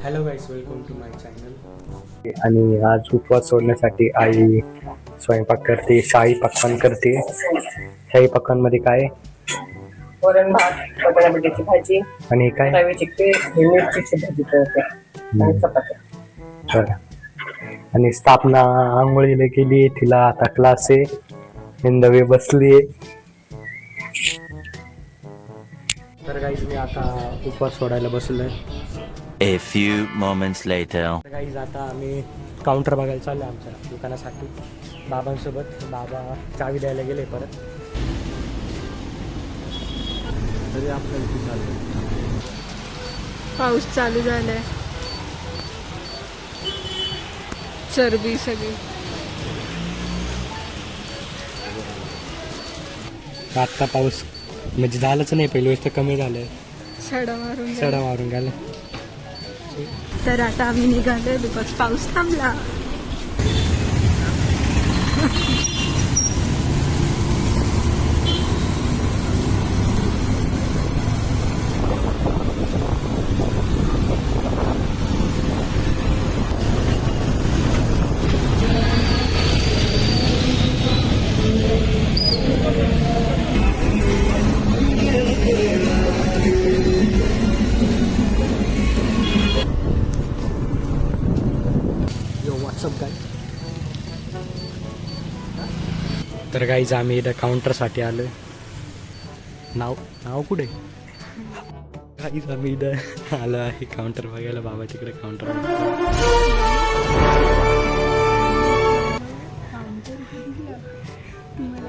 Hello guys, welcome to my channel. आणि आज उपवास सोडण्यासाठी आई स्वयंपाक करते. शाही पक्वान करते. शाही पक्वानमध्ये काय वरण भात, बटाट्याची भाजी आणि काय रव्याची केक, मिरचीची भाजी करते आणि चपात्या. बरं. आणि स्थापना आंघोळीला गेली. तिला आता क्लास आहे. हिंदवी बसली. तर गाईज मी आता उपवास सोडायला बसलोय. A few moments later. तर गाईज आता आम्ही काउंटर बघायला चाललो आमच्या दुकानासाठी बाबांसोबत. बाबा चावी द्यायला गेले परत. तरी आपल्याला इथे चाललं. पाऊस चालू झालाय. चरबी सगळी. आत्ता पाऊस म्हणजे झालंच नाही, पहिली गोष्ट कमी झालंय, सडा मारून सडा मारून गेला. तर आता आम्ही निघालोय बिकॉज पाऊस थांबला. तर गाईज आम्ही इथं काउंटरसाठी आलोय. नाव नाव कुठे गाईज आम्ही इथं आलो आहे काउंटर बघायला. बाबा तिकडे काउंटर.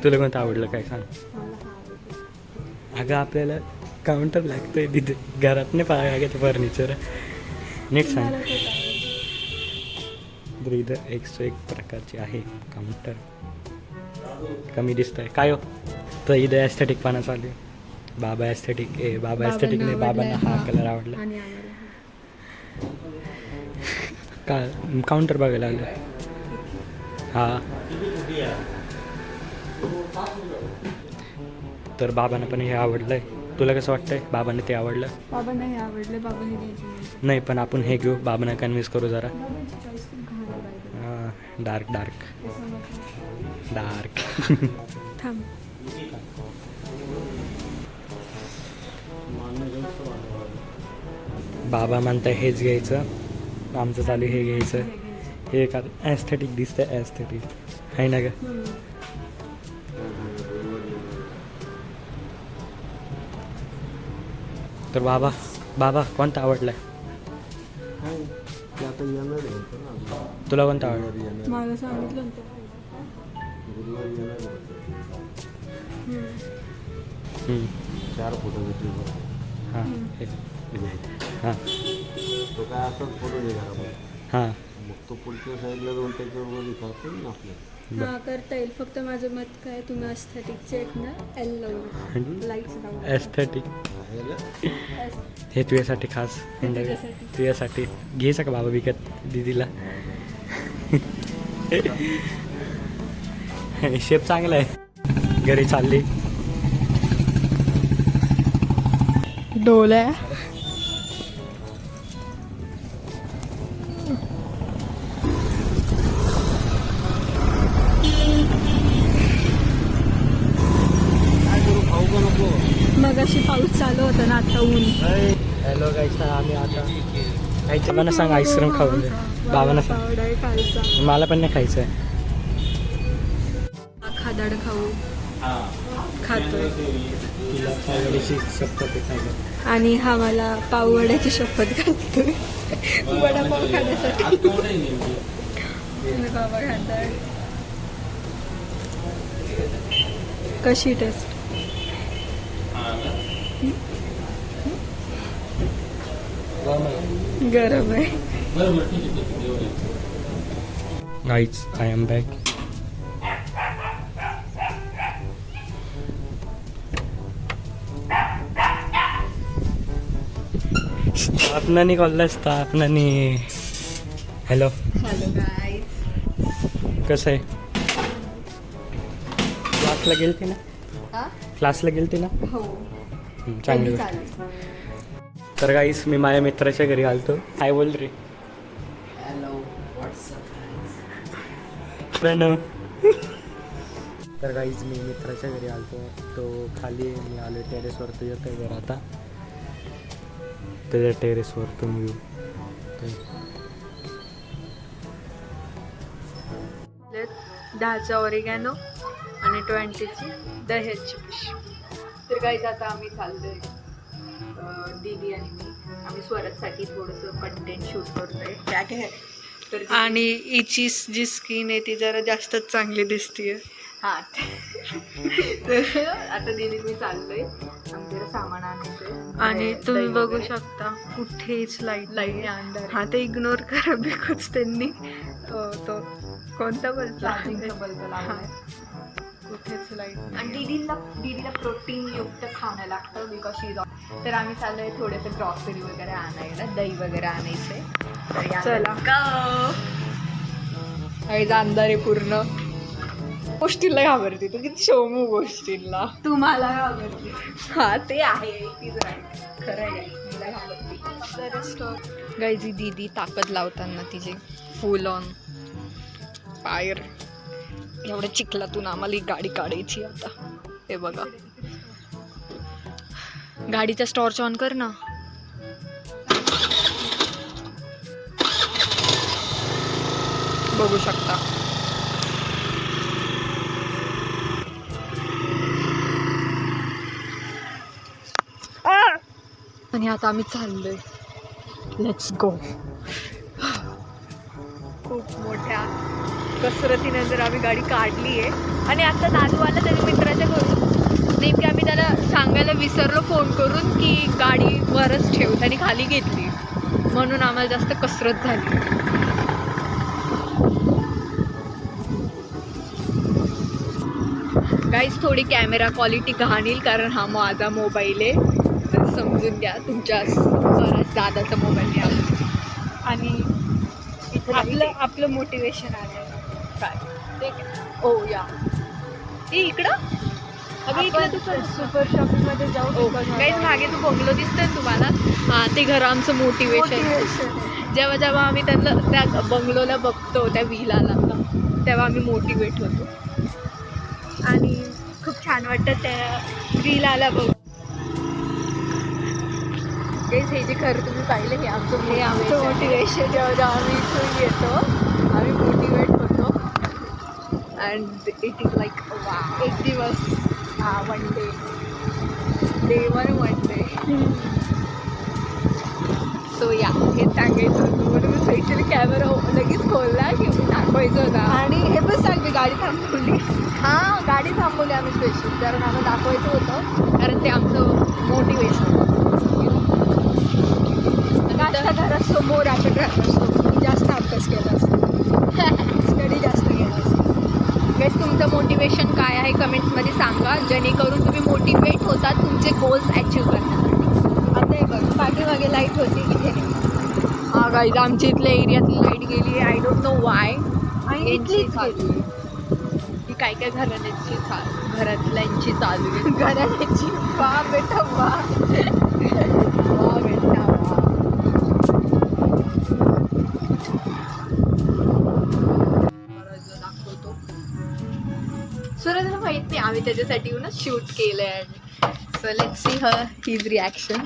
तुला कोणतं आवडलं काय सांग. अगं आपल्याला काउंटर लागतंय तिथे, घरात नाही पाहायला लागेल फर्निचर. नीट सांग. तर इथं एक प्रकारचे आहे काउंटर. कमी दिसतंय काय हो. तर इथं ॲस्थेटिक पाना चालू आहे. बाबा ॲस्थेटिक नाही, बाबांना हा कलर आवडला. का काउंटर बघायला आलं. हा तर बाबांना पण हे आवडलंय. तुला कसं वाटतंय, बाबांना ते आवडलं? बाबा नाही आवडले. बाबा हे घ्यायचे नाही, पण आपण हे घेऊ. बाबांना कन्व्हिन्स करू जरा. बाबांची चॉईस खूप घाण आहे. डार्क थांब. बाबा म्हणताय हेच घ्यायचं, आमचं चालू हे घ्यायचं. हे का ॲस्थेटिक दिसतंय, ॲस्थेटिक आहे ना ग. तर बाबा कोणता आवडलाय तुला? कोणता आवडला? मला सांगितलं चार फोटो घेतले. हां हां तो काय असाच फोटो घे घरामध्ये. हां मग तो पुढच्या साईडला जाऊन त्याच्यावर दिसतो ना आपल्या. हा करता येईल. फक्त माझं मत काय, तुम्ही अस्थेटिकचे एक ना एल लावून लाईट्स लावून. ॲस्थेटिक हे तुझ्यासाठी खास. तुझ्यासाठी घ्यायचं का बाबा विकत दीदीला? शेप चांगला आहे. घरी चालली डोल्या. मग अशी पाऊस चालू होता ना, आता ऊन. हॅलो गाईस, आम्ही आता खायचं. मला सांग आईस्क्रीम खाऊन दे. बाबांना सांग. पावडा खायचा. मला पण नाही खायचं आहे. खादाड खाऊ खातोय. तिला पावडीची शपथ आहे खायला. आणि हा मला पाववड्याची शपथ घालतोय वडापाव खाण्यासाठी. आणि बाबा खाताय. कशी टेस्ट? गरम आहे. Guys I am back. स्थापनानी कॉलला. स्थापनानी हॅलो. Hello guys. कसं आहे? क्लासला गेलते ना? क्लासला गेलते ना? हो. चांगली गोष्ट. तर गाईस मी माझ्या मित्राच्या घरी आलतो. काय बोल रे? प्रणव. तर गाईज मी मित्राच्या घरी आलतो. तो खाली आहे, मी आलो टेरेसवरती. येतोय घर आता त्याच्या टेरेसवरतून व्ह्यू. 10चा ऑरिगॅनो आणि 20ची दह्याची पिशवी. तर गाईज आता आम्ही चाललोय, दीदी आणि मी. आम्ही स्वराजसाठी थोडंसं कंटेंट शूट करतोय. त्या तर आणि हिची जी स्किन आहे ती जरा जास्तच चांगली दिसतीये. हां तर आता दीदी मी चाललोय, आमच्याकडे सामान आणायचंय. आणि तुम्ही बघू शकता कुठेच लाईट अंधार. हा ते इग्नोर करा बिकॉज त्यांनी तो कोणता बल्ब लावलाय, कुठेच लाईट. आणि दीदीला प्रोटीन युक्त खाणं लागतं बिकॉज शी. तर आम्ही चाललोय थोडंसं ग्रॉसरी वगैरे आणायला, दही वगैरे आणायचंय. तर चला काहीच अंधार आहे पूर्ण. गोष्टीला घाबरते तू, किती शोमू गोष्टीला. तुम्हाला घाबरते. हा ते आहे, तीच राईट, खरं आहे. मला घाबरते. गाईजी दीदी ताकद लावताना तिची फुल ऑन फायर. एवढं चिखलातून आम्हाला ही गाडी काढायची आता. हे बघा, गाडीचा टॉर्च ऑन कर ना. बघू शकता आणि आता आम्ही चाललोय. Let's go. खूप मोठ्या कसरतीनंतर आम्ही गाडी काढली आहे. आणि आता दादू आला त्याच्या मित्राच्या घरून. नेमकी आम्ही त्याला सांगायला विसरलो फोन करून की गाडी वरच ठेव, त्याने खाली घेतली म्हणून आम्हाला जास्त कसरत झाली. गाईज थोडी कॅमेरा क्वालिटी घाणील कारण हा माझा मोबाईल आहे, तर समजून घ्या. तुमच्या दादाचा मोबाईल घ्या. आणि इथं आपलं मोटिवेशन आलं काय ओ या इकडं. अगं इकडं तू सुपर शॉपिंगमध्ये जाऊ. गाईज मागे तू बंगलो दिसतोय तुम्हाला. हां ते घर आमचं मोटिवेशन. जेव्हा जेव्हा आम्ही त्यांना त्या बंगलोला बघतो, त्या विलाला, तेव्हा आम्ही मोटिवेट होतो आणि खूप छान वाटतं त्या विलाला बघ. हे जे खरं तुम्ही पाहिलं हे आमचं मोटिवेशन. जेव्हा जेव्हा आम्ही इथून येतो आम्ही मोटिवेट होतो. अँड इट इज लाईक एक दिवस, one day one day. So या हे सांगायचं होतं म्हणून मी स्पेशली कॅमेरा लगेच खोलला की दाखवायचं होता. आणि हे पण सांगते गाडी थांबवली. हां गाडी थांबवली आम्ही स्पेशल कारण आम्हाला दाखवायचं होतं, कारण ते आमचं मोटिवेशन. आता घरात समोर आपण राहत असतो. मी जास्त अभ्यास केला असतो, स्टडी जास्त केला असतो. गाईज तुमचं मोटिवेशन काय आहे कमेंट्समध्ये सांगा, जेणेकरून तुम्ही मोटिवेट होता तुमचे गोल्स ॲचिव्ह करण्यासाठी. आता हे बघ पाठीमागे लाईट होती, इथे नाही. हां गाईज आमच्या इथल्या एरियातली लाईट गेली आहे. I don't know Y. आणि इथली चालू आहे ती काय काय घराण्याची घरातल्यांची चालू आहे. घराण्याची वा बेटा वा वा बेटा वा. सूरजला माहित नाही आम्ही त्याच्यासाठी येऊन शूट केलंय. So let's see his reaction.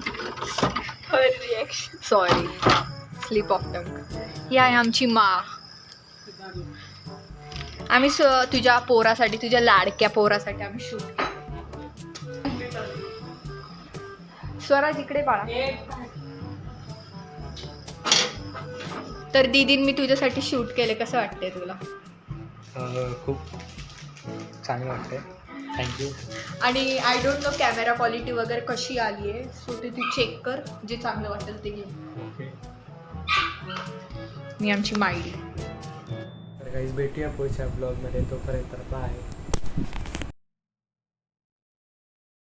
Sorry slip of tongue. ही आहे आमची मा. आम्ही तुझ्या पोरासाठी, तुझ्या लाडक्या पोरासाठी आम्ही शूट केलं. स्वराज इकडे बाळा. तर दीदीन मी तुझ्यासाठी शूट केले, कसं वाटतंय तुला? खूप चांगलं वाटतंय, थँक्यू. आणि I don't know camera quality वगैरे कशी आली आहे, सो ते तू चेक कर, जे चांगलं वाटेल ते घे. मी आमची मायडी. तर काहीच भेटूया पुढच्या ब्लॉगमध्ये, तोपर्यंत बाय.